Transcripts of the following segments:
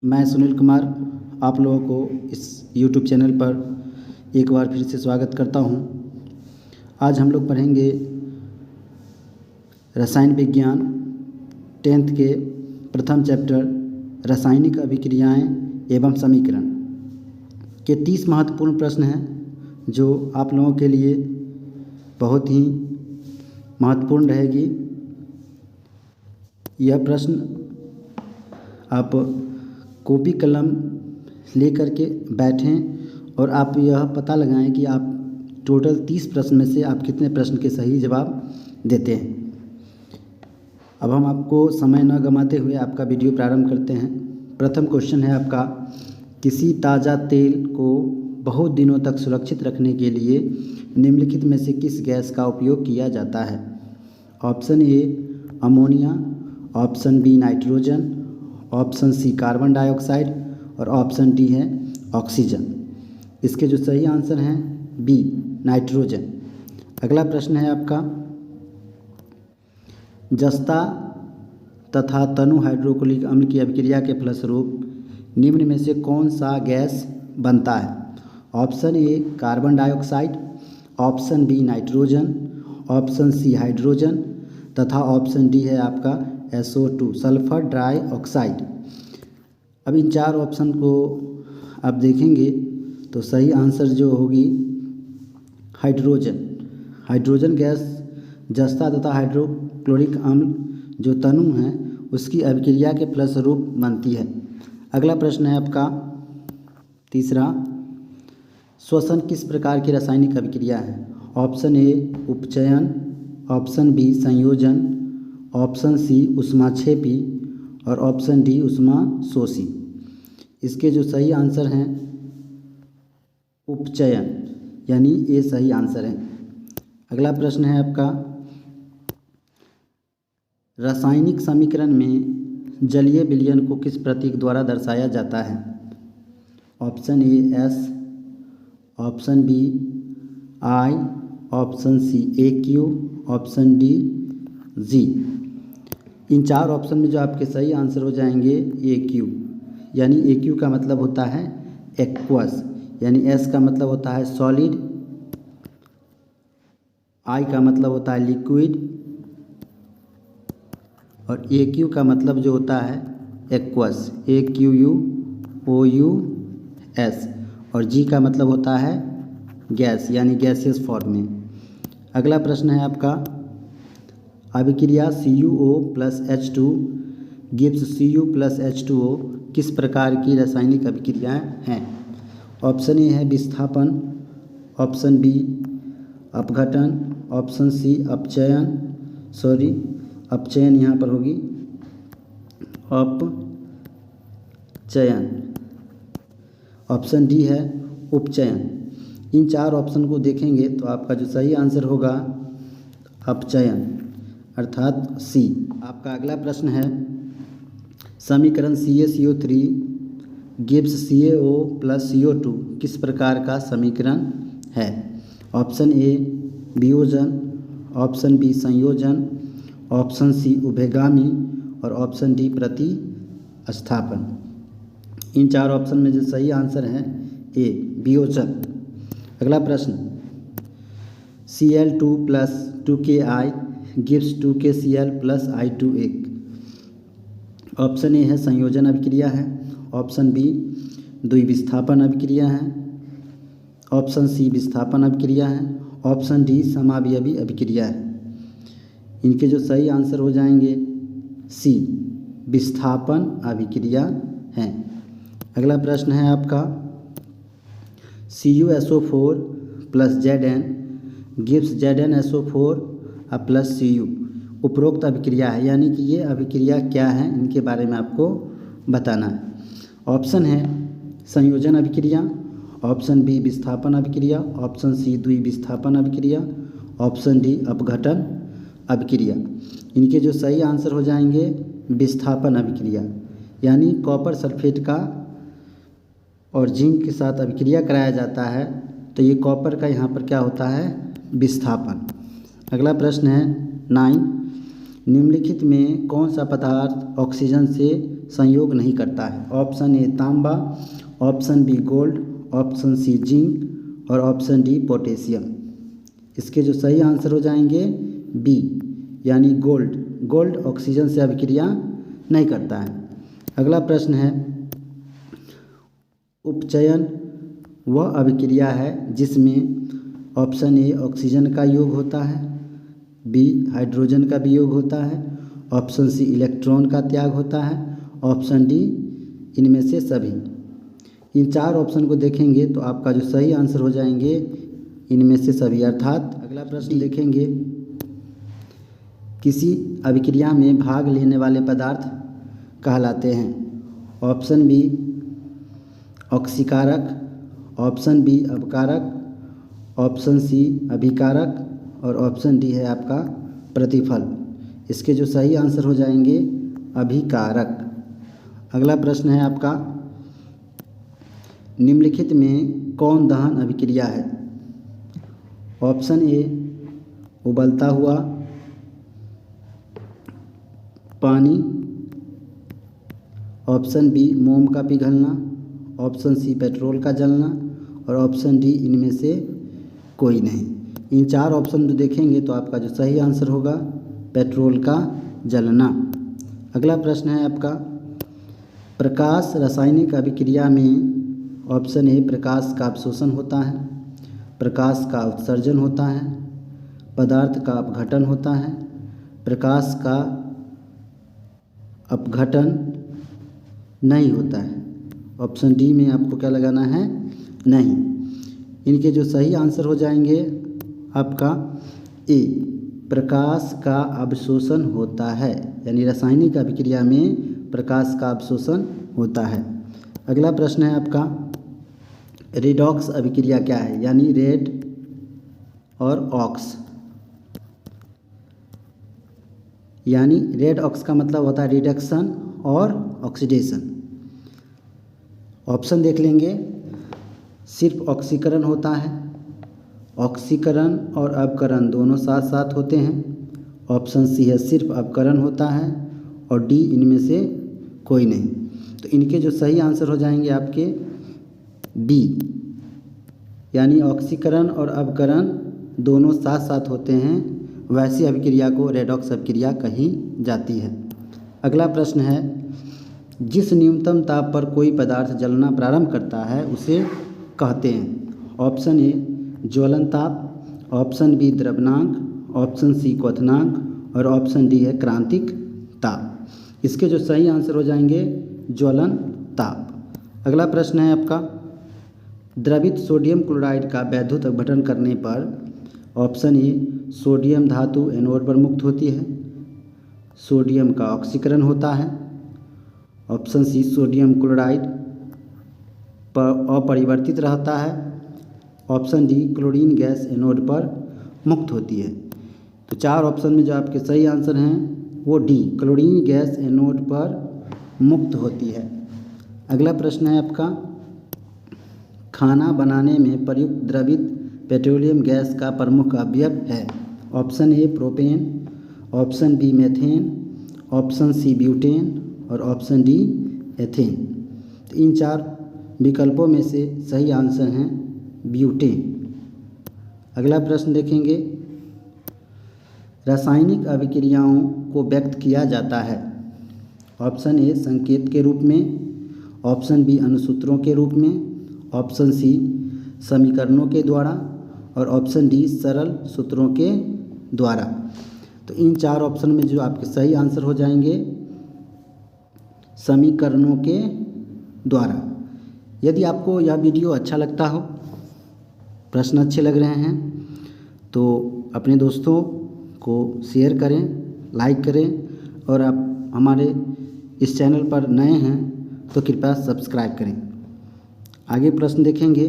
मैं सुनील कुमार आप लोगों को इस YouTube चैनल पर एक बार फिर से स्वागत करता हूं। आज हम लोग पढ़ेंगे रसायन विज्ञान 10th के प्रथम चैप्टर रासायनिक अभिक्रियाएं एवं समीकरण के 30 महत्वपूर्ण प्रश्न हैं जो आप लोगों के लिए बहुत ही महत्वपूर्ण रहेगी। यह प्रश्न आप कॉपी कलम लेकर के बैठें और आप यह पता लगाएं कि आप टोटल 30 प्रश्न में से आप कितने प्रश्न के सही जवाब देते हैं। अब हम आपको समय न गंवाते हुए आपका वीडियो प्रारंभ करते हैं। प्रथम क्वेश्चन है आपका, किसी ताज़ा तेल को बहुत दिनों तक सुरक्षित रखने के लिए निम्नलिखित में से किस गैस का उपयोग किया जाता है? Option A ammonia, option B nitrogen, option C carbon dioxide और ऑप्शन डी है ऑक्सीजन। इसके जो सही आंसर हैं बी नाइट्रोजन। अगला प्रश्न है आपका, जस्ता तथा तनु हाइड्रोक्लोरिक अम्ल की अभिक्रिया के फलस्वरूप निम्न में से कौन सा गैस बनता है? Option A carbon dioxide, option B nitrogen, option C hydrogen तथा ऑप्शन डी है आपका SO2 सल्फर डाई ऑक्साइड। अब इन चार ऑप्शन को आप देखेंगे तो सही आंसर जो होगी हाइड्रोजन। हाइड्रोजन गैस जस्ता तथा हाइड्रोक्लोरिक अम्ल जो तनु हैं उसकी अभिक्रिया के फलस्वरूप बनती है। अगला प्रश्न है आपका तीसरा, श्वसन किस प्रकार की रासायनिक अभिक्रिया है? ऑप्शन ए उपचयन, ऑप्शन बी संयोजन, ऑप्शन सी ऊष्माक्षेपी और ऑप्शन डी ऊष्माशोषी। इसके जो सही आंसर हैं उपचयन, यानी ये सही आंसर है। अगला प्रश्न है आपका, रासायनिक समीकरण में जलीय विलयन को किस प्रतीक द्वारा दर्शाया जाता है? Option A S, option B I, option C AQ, option D G। इन चार ऑप्शन में जो आपके सही आंसर हो जाएंगे AQ, यानी AQ का मतलब होता है एक्वस, यानी S का मतलब होता है सॉलिड, I का मतलब होता है लिक्विड और AQ का मतलब जो होता है एक्वस, AQUOUS और G का मतलब होता है गैस, यानी गैसियस फॉर्म में। अगला प्रश्न है आपका, अभिक्रिया CuO plus H2 gives Cu plus H2O किस प्रकार की रासायनिक अभिक्रियाएं हैं? ऑप्शन ए है विस्थापन, ऑप्शन बी अपघटन, ऑप्शन सी अपचयन यहाँ पर होगी अपचयन, ऑप्शन डी है उपचयन। इन चार ऑप्शन को देखेंगे तो आपका जो सही आंसर होगा अपचयन अर्थात सी। आपका अगला प्रश्न है, समीकरण CaCO3 gives CaO plus CO2 किस प्रकार का समीकरण है? ऑप्शन ए वियोजन, ऑप्शन बी संयोजन, ऑप्शन सी उभयगामी और ऑप्शन डी प्रतिस्थापन। इन चार ऑप्शन में जो सही आंसर है ए वियोजन। अगला प्रश्न, Cl2 plus 2Ki gives 2KCl plus I2A। Option A है संयोजन अभिक्रिया है, ऑप्शन बी द्विविस्थापन अभिक्रिया है, ऑप्शन सी विस्थापन अभिक्रिया है, ऑप्शन डी समावयवी अभिक्रिया है। इनके जो सही आंसर हो जाएंगे सी विस्थापन अभिक्रिया हैं। अगला प्रश्न है आपका, CuSO4 plus Zn gives ZnSO4 plus Cu उपरोक्त अभिक्रिया है, यानी कि ये अभिक्रिया क्या है इनके बारे में आपको बताना है। ऑप्शन है संयोजन अभिक्रिया, ऑप्शन बी विस्थापन अभिक्रिया, ऑप्शन सी द्विविस्थापन अभिक्रिया, ऑप्शन डी अपघटन अभिक्रिया। इनके जो सही आंसर हो जाएंगे विस्थापन अभिक्रिया, यानी कॉपर सल्फेट का और जिंक के साथ अभिक्रिया कराया जाता है तो ये कॉपर का यहाँ पर क्या होता है विस्थापन। अगला प्रश्न है 9, निम्नलिखित में कौन सा पदार्थ ऑक्सीजन से संयोग नहीं करता है। ऑप्शन ए तांबा, option B gold, option C zinc और ऑप्शन डी पोटेशियम। इसके जो सही आंसर हो जाएंगे बी यानी गोल्ड। गोल्ड ऑक्सीजन से अभिक्रिया नहीं करता है। अगला प्रश्न है, उपचयन वह अभिक्रिया है जिसमें ऑप्शन ए ऑक्सीजन का योग होता है, बी हाइड्रोजन का वियोग होता है, ऑप्शन सी इलेक्ट्रॉन का त्याग होता है, ऑप्शन डी इनमें से सभी। इन चार ऑप्शन को देखेंगे तो आपका जो सही आंसर हो जाएंगे इनमें से सभी। अर्थात अगला प्रश्न देखेंगे, किसी अभिक्रिया में भाग लेने वाले पदार्थ कहलाते हैं। ऑप्शन बी ऑक्सीकारक, ऑप्शन बी अपकारक, ऑप्शन सी अभिकारक और ऑप्शन डी है आपका प्रतिफल। इसके जो सही आंसर हो जाएंगे अभिकारक। अगला प्रश्न है आपका, निम्नलिखित में कौन दहन अभिक्रिया है। ऑप्शन ए उबलता हुआ पानी, ऑप्शन बी मोम का पिघलना, ऑप्शन सी पेट्रोल का जलना और ऑप्शन डी इनमें से कोई नहीं। इन चार ऑप्शन जो देखेंगे तो आपका जो सही आंसर होगा पेट्रोल का जलना। अगला प्रश्न है आपका, प्रकाश रासायनिक अभिक्रिया में ऑप्शन ए प्रकाश का अवशोषण होता है, प्रकाश का उत्सर्जन होता है, पदार्थ का अपघटन होता है, प्रकाश का अपघटन नहीं होता है। ऑप्शन डी में आपको क्या लगाना है, नहीं। इनके जो सही आंसर हो जाएंगे आपका ए प्रकाश का अवशोषण होता है, यानी रासायनिक अभिक्रिया में प्रकाश का अवशोषण होता है। अगला प्रश्न है आपका, रेडॉक्स अभिक्रिया क्या है, यानी रेड और ऑक्स। यानी रेड ऑक्स का मतलब होता है रिडक्शन और ऑक्सीडेशन। ऑप्शन देख लेंगे, सिर्फ ऑक्सीकरण होता है, ऑक्सीकरण और अपकरण दोनों साथ साथ होते हैं, ऑप्शन सी है सिर्फ अपकरण होता है और डी इनमें से कोई नहीं। तो इनके जो सही आंसर हो जाएंगे आपके बी, यानी ऑक्सीकरण और अपकरण दोनों साथ साथ होते हैं, वैसी अभिक्रिया को रेडॉक्स अभिक्रिया कही जाती है। अगला प्रश्न है, जिस न्यूनतम ताप पर कोई पदार्थ जलना प्रारंभ करता है उसे कहते हैं। ऑप्शन ए ज्वलन ताप, ऑप्शन बी द्रवनांक, ऑप्शन सी क्वथनांक और ऑप्शन डी है क्रांतिक ताप। इसके जो सही आंसर हो जाएंगे ज्वलन ताप। अगला प्रश्न है आपका, द्रवित सोडियम क्लोराइड का वैद्युत अपघटन करने पर ऑप्शन ए सोडियम धातु एनोड पर मुक्त होती है, सोडियम का ऑक्सीकरण होता है, ऑप्शन सी सोडियम क्लोराइड पर अपरिवर्तित रहता है, option D chlorine gas anode पर मुक्त होती है। तो चार ऑप्शन में जो आपके सही आंसर हैं वो डी क्लोरीन गैस एनोड पर मुक्त होती है। अगला प्रश्न है आपका, खाना बनाने में प्रयुक्त द्रवित पेट्रोलियम गैस का प्रमुख अवयव है। Option A propane, option B methane, option C butane और ऑप्शन डी एथेन। तो इन चार विकल्पों में से सही आंसर हैं ब्यूटेन। अगला प्रश्न देखेंगे, रासायनिक अभिक्रियाओं को व्यक्त किया जाता है। ऑप्शन ए संकेत के रूप में, ऑप्शन बी अणुसूत्रों के रूप में, ऑप्शन सी समीकरणों के द्वारा और ऑप्शन डी सरल सूत्रों के द्वारा। तो इन चार ऑप्शन में जो आपके सही आंसर हो जाएंगे समीकरणों के द्वारा। यदि आपको यह वीडियो अच्छा लगता हो, प्रश्न अच्छे लग रहे हैं तो अपने दोस्तों को शेयर करें, लाइक करें और आप हमारे इस चैनल पर नए हैं तो कृपया सब्सक्राइब करें। आगे प्रश्न देखेंगे,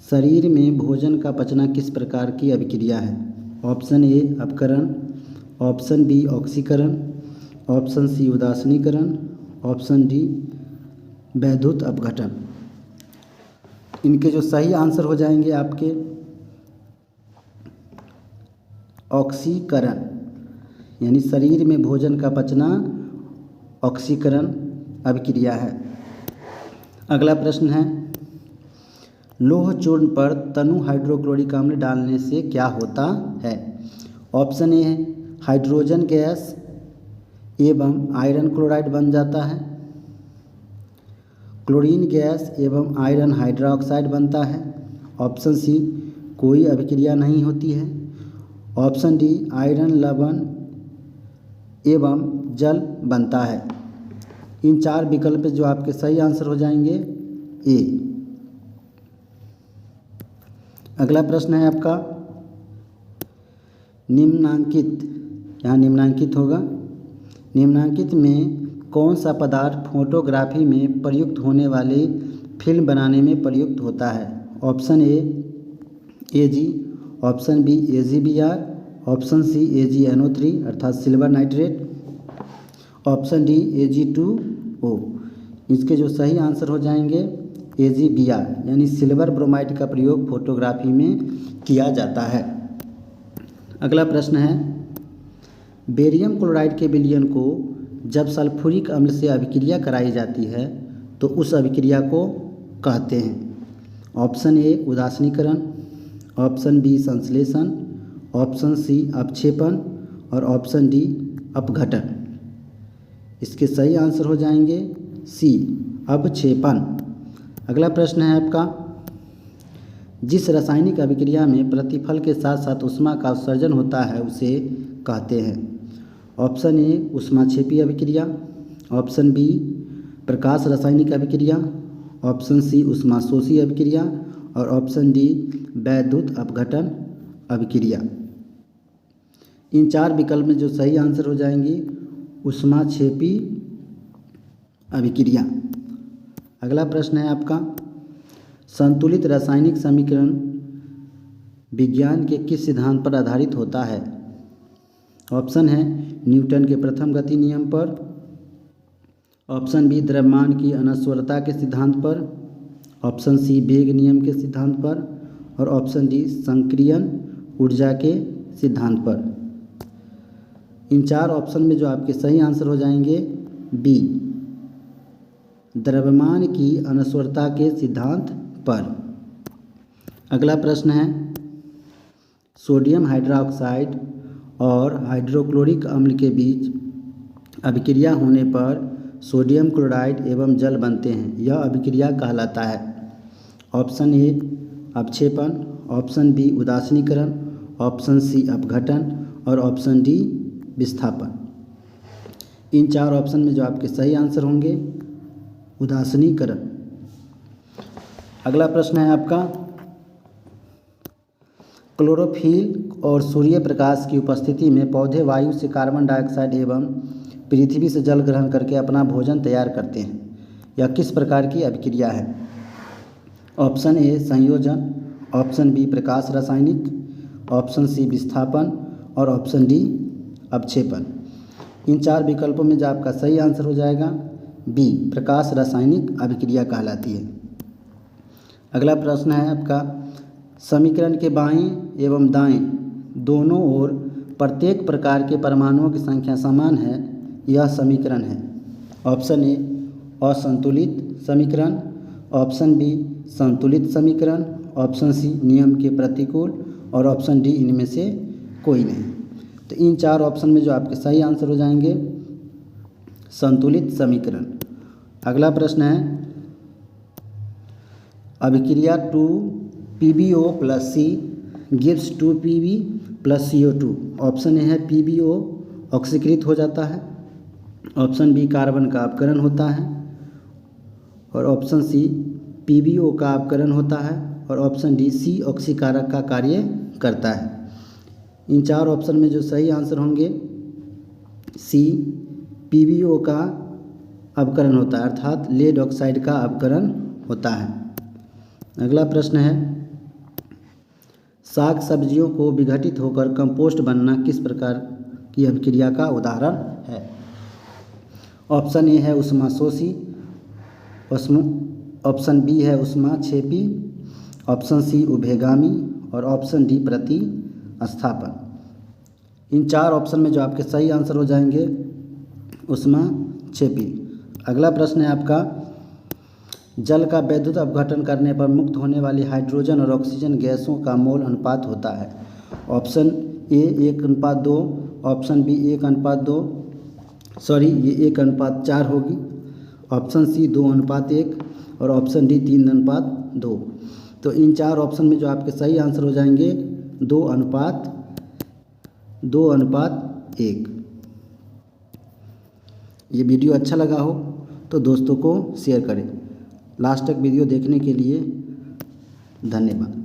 शरीर में भोजन का पचना किस प्रकार की अभिक्रिया है। ऑप्शन ए अपकरण, ऑप्शन बी ऑक्सीकरण, ऑप्शन सी उदासीनीकरण, ऑप्शन डी वैद्युत अपघटन। इनके जो सही आंसर हो जाएंगे आपके ऑक्सीकरण, यानी शरीर में भोजन का पचना ऑक्सीकरण अभिक्रिया है। अगला प्रश्न है, लोह चूर्ण पर तनु हाइड्रोक्लोरिक अम्ल डालने से क्या होता है? ऑप्शन ए है हाइड्रोजन गैस एवं आयरन क्लोराइड बन जाता है, क्लोरीन गैस एवं आयरन हाइड्रोक्साइड बनता है, ऑप्शन सी कोई अभिक्रिया नहीं होती है, ऑप्शन डी आयरन लवण एवं जल बनता है। इन 4 विकल्प जो आपके सही आंसर हो जाएंगे ए। अगला प्रश्न है आपका, निम्नांकित, यहाँ निम्नांकित होगा, निम्नांकित में कौन सा पदार्थ फोटोग्राफी में प्रयुक्त होने वाली फिल्म बनाने में प्रयुक्त होता है? Option A Ag, option B AgBr, option C AgNO3 अर्थात silver nitrate, option D Ag2O। इसके जो सही आंसर हो जाएंगे AgBr यानी सिल्वर ब्रोमाइड का प्रयोग फोटोग्राफी में किया जाता है। अगला प्रश्न है, बेरियम क्लोराइड के विलयन को जब सल्फ्यूरिक अम्ल से अभिक्रिया कराई जाती है तो उस अभिक्रिया को कहते हैं? ऑप्शन ए उदासीनीकरण, ऑप्शन बी संश्लेषण, ऑप्शन सी अपक्षेपण और ऑप्शन डी अपघटन। इसके सही आंसर हो जाएंगे सी अपक्षेपण। अगला प्रश्न है आपका, जिस रासायनिक अभिक्रिया में प्रतिफल के साथ साथ ऊष्मा का उत्सर्जन होता है उसे कहते हैं? ऑप्शन ए ऊष्माक्षेपी अभिक्रिया, ऑप्शन बी प्रकाश रासायनिक अभिक्रिया, ऑप्शन सी ऊष्माशोषी अभिक्रिया और ऑप्शन डी वैद्युत अपघटन अभिक्रिया। इन 4 विकल्प में जो सही आंसर हो जाएंगी ऊष्माक्षेपी अभिक्रिया। अगला प्रश्न है आपका, संतुलित रासायनिक समीकरण विज्ञान के किस सिद्धांत पर आधारित होता है? ऑप्शन है न्यूटन के प्रथम गति नियम पर, ऑप्शन बी द्रव्यमान की अनश्वरता के सिद्धांत पर, ऑप्शन सी वेग नियम के सिद्धांत पर और ऑप्शन डी संक्रियन ऊर्जा के सिद्धांत पर। इन 4 ऑप्शन में जो आपके सही आंसर हो जाएंगे बी द्रव्यमान की अनश्वरता के सिद्धांत पर। अगला प्रश्न है, सोडियम हाइड्रोक्साइड और हाइड्रोक्लोरिक अम्ल के बीच अभिक्रिया होने पर सोडियम क्लोराइड एवं जल बनते हैं, यह अभिक्रिया कहलाता है? ऑप्शन ए अपक्षेपण, ऑप्शन बी उदासीनीकरण, ऑप्शन सी अपघटन और ऑप्शन डी विस्थापन। इन 4 ऑप्शन में जो आपके सही आंसर होंगे उदासीनीकरण। अगला प्रश्न है आपका, क्लोरोफिल और सूर्य प्रकाश की उपस्थिति में पौधे वायु से कार्बन डाइऑक्साइड एवं पृथ्वी से जल ग्रहण करके अपना भोजन तैयार करते हैं, यह किस प्रकार की अभिक्रिया है? ऑप्शन ए संयोजन, ऑप्शन बी प्रकाश रासायनिक, ऑप्शन सी विस्थापन और ऑप्शन डी अपक्षेपण। इन 4 विकल्पों में जो आपका सही आंसर हो जाएगा बी प्रकाश रासायनिक अभिक्रिया कहलाती है। अगला प्रश्न है आपका, समीकरण के बाएं एवं दाएं दोनों ओर प्रत्येक प्रकार के परमाणुओं की संख्या समान है, यह समीकरण है? ऑप्शन ए असंतुलित समीकरण, ऑप्शन बी संतुलित समीकरण, ऑप्शन सी नियम के प्रतिकूल और ऑप्शन डी इनमें से कोई नहीं। तो इन 4 ऑप्शन में जो आपके सही आंसर हो जाएंगे संतुलित समीकरण। अगला प्रश्न है, अभिक्रिया 2PbO + C gives 2Pb + CO2। Option A है PbO ऑक्सीकृत हो जाता है, ऑप्शन बी कार्बन का अपकरण होता है और ऑप्शन सी PbO का अपकरण होता है और ऑप्शन डी C ऑक्सीकारक का कार्य करता है। इन 4 ऑप्शन में जो सही आंसर होंगे सी PbO का अपकरण होता है अर्थात लेड ऑक्साइड का अपकरण होता है। अगला प्रश्न है, साग सब्जियों को विघटित होकर कंपोस्ट बनना किस प्रकार की अभिक्रिया का उदाहरण है? ऑप्शन ए है ऊष्माशोषी, ऑप्शन बी है ऊष्माक्षेपी, ऑप्शन सी उभयगामी और ऑप्शन डी प्रतिस्थापन। इन 4 ऑप्शन में जो आपके सही आंसर हो जाएंगे ऊष्माक्षेपी। छिपी। अगला प्रश्न है आपका, जल का वैद्युत अपघटन करने पर मुक्त होने वाली हाइड्रोजन और ऑक्सीजन गैसों का मोल अनुपात होता है। Option A 1:2, option B 1:2, sorry ये 1:4 होगी, ऑप्शन सी 2:1 और ऑप्शन डी 3:2। तो इन चार ऑप्शन में जो आपके सही आंसर हो जाएंगे 2:1। ये वीडियो अच्छा लगा हो तो दोस्तों को शेयर करें। लास्ट तक वीडियो देखने के लिए धन्यवाद।